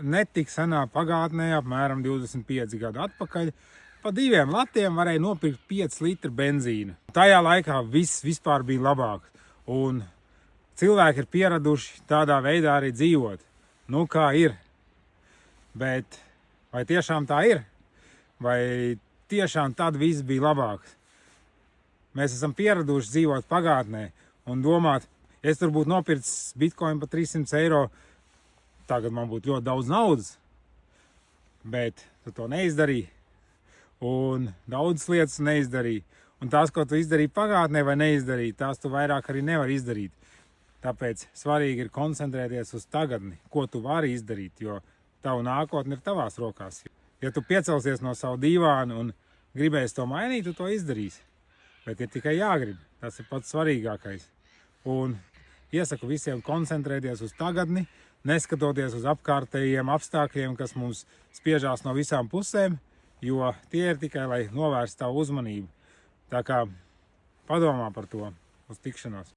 Netik senā pagātnē, apmēram 25 gadu atpakaļ, pa 2 latiem varēja nopirkt 5 litru benzīna. Tajā laikā viss vispār bija labāk. Un cilvēki ir pieraduši tādā veidā arī dzīvot. Nu, kā ir. Bet vai tiešām tā ir? Vai tiešām tad viss bija labāks? Mēs esam pieraduši dzīvot pagātnē un domāt, ja es tur būtu nopircis bitkoinu par 300 eiro, tagad man būtu ļoti daudz naudas. Bet tu to neizdarīji. Un daudzas lietas neizdarīji. Un tās, ko tu izdarīji pagātnē vai neizdarīji, tās tu vairāk arī nevari izdarīt. Tāpēc svarīgi ir koncentrēties uz tagadni, ko tu vari izdarīt, jo tavu nākotne ir tavās rokās. Ja tu piecelsies no savu dīvānu un gribēsi to mainīt, tu to izdarīsi. Bet ir tikai jāgrib. Tas ir pats svarīgākais. Un iesaku visiem koncentrēties uz tagadni, neskatoties uz apkārtējiem apstākļiem, kas mums spiežās no visām pusēm, jo tie ir tikai, lai novērstu tavu uzmanību. Tā kā padomā par to. Uz tikšanos!